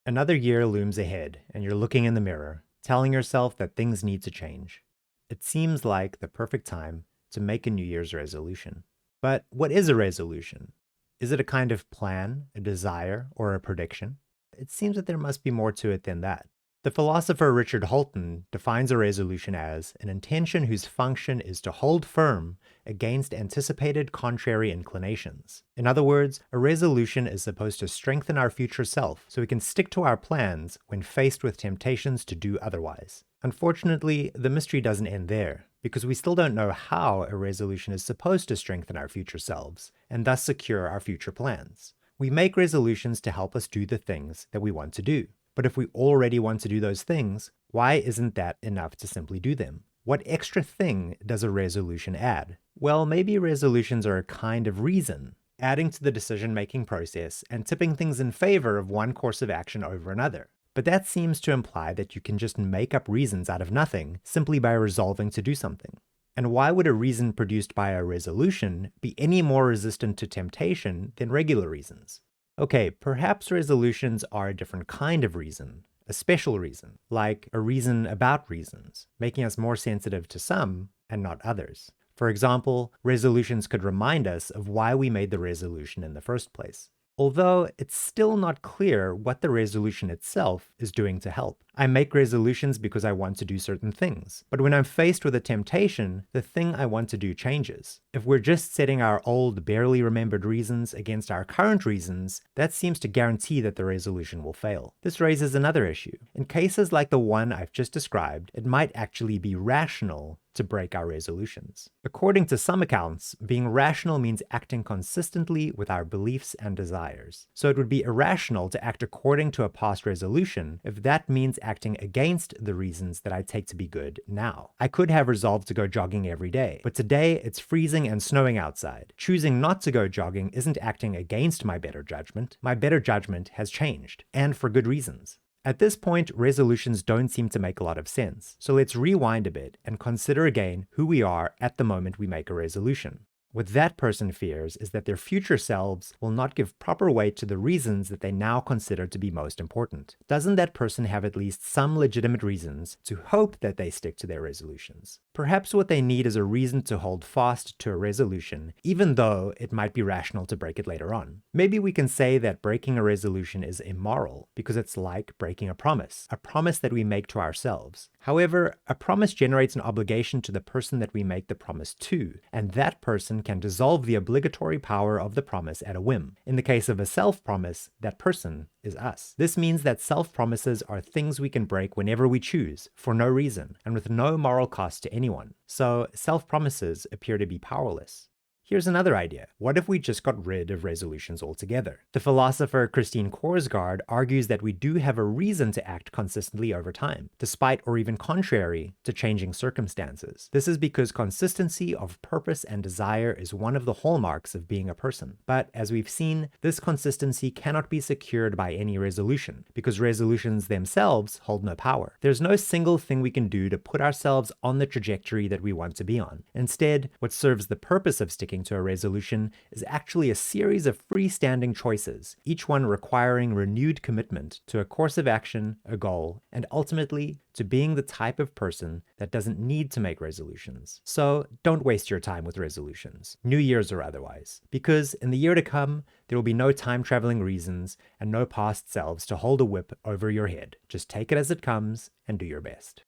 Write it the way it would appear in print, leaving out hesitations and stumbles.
Another year looms ahead, and you're looking in the mirror, telling yourself that things need to change. It seems like the perfect time to make a New Year's resolution. But what is a resolution? Is it a kind of plan, a desire, or a prediction? It seems that there must be more to it than that. The philosopher Richard Holton defines a resolution as an intention whose function is to hold firm against anticipated contrary inclinations. In other words, a resolution is supposed to strengthen our future self so we can stick to our plans when faced with temptations to do otherwise. Unfortunately, the mystery doesn't end there, because we still don't know how a resolution is supposed to strengthen our future selves, and thus secure our future plans. We make resolutions to help us do the things that we want to do. But if we already want to do those things, why isn't that enough to simply do them? What extra thing does a resolution add? Well, maybe resolutions are a kind of reason, adding to the decision-making process and tipping things in favor of one course of action over another. But that seems to imply that you can just make up reasons out of nothing simply by resolving to do something. And why would a reason produced by a resolution be any more resistant to temptation than regular reasons? Okay, perhaps resolutions are a different kind of reason, a special reason, like a reason about reasons, making us more sensitive to some and not others. For example, resolutions could remind us of why we made the resolution in the first place. Although it's still not clear what the resolution itself is doing to help. I make resolutions because I want to do certain things, but when I'm faced with a temptation, the thing I want to do changes. If we're just setting our old, barely remembered reasons against our current reasons, that seems to guarantee that the resolution will fail. This raises another issue. In cases like the one I've just described, it might actually be rational to break our resolutions. According to some accounts, being rational means acting consistently with our beliefs and desires. So it would be irrational to act according to a past resolution if that means acting against the reasons that I take to be good now. I could have resolved to go jogging every day, but today it's freezing and snowing outside. Choosing not to go jogging isn't acting against my better judgment. My better judgment has changed, and for good reasons. At this point, resolutions don't seem to make a lot of sense, so let's rewind a bit and consider again who we are at the moment we make a resolution. What that person fears is that their future selves will not give proper weight to the reasons that they now consider to be most important. Doesn't that person have at least some legitimate reasons to hope that they stick to their resolutions? Perhaps what they need is a reason to hold fast to a resolution, even though it might be rational to break it later on. Maybe we can say that breaking a resolution is immoral, because it's like breaking a promise that we make to ourselves. However, a promise generates an obligation to the person that we make the promise to, and that person can dissolve the obligatory power of the promise at a whim. In the case of a self-promise, that person is us. This means that self-promises are things we can break whenever we choose, for no reason, and with no moral cost to anyone. So self-promises appear to be powerless. Here's another idea. What if we just got rid of resolutions altogether? The philosopher Christine Korsgaard argues that we do have a reason to act consistently over time, despite or even contrary to changing circumstances. This is because consistency of purpose and desire is one of the hallmarks of being a person. But as we've seen, this consistency cannot be secured by any resolution, because resolutions themselves hold no power. There's no single thing we can do to put ourselves on the trajectory that we want to be on. Instead, what serves the purpose of sticking to a resolution is actually a series of freestanding choices, each one requiring renewed commitment to a course of action, a goal, and ultimately to being the type of person that doesn't need to make resolutions. So don't waste your time with resolutions, New Year's or otherwise, because in the year to come, there will be no time-traveling reasons and no past selves to hold a whip over your head. Just take it as it comes and do your best.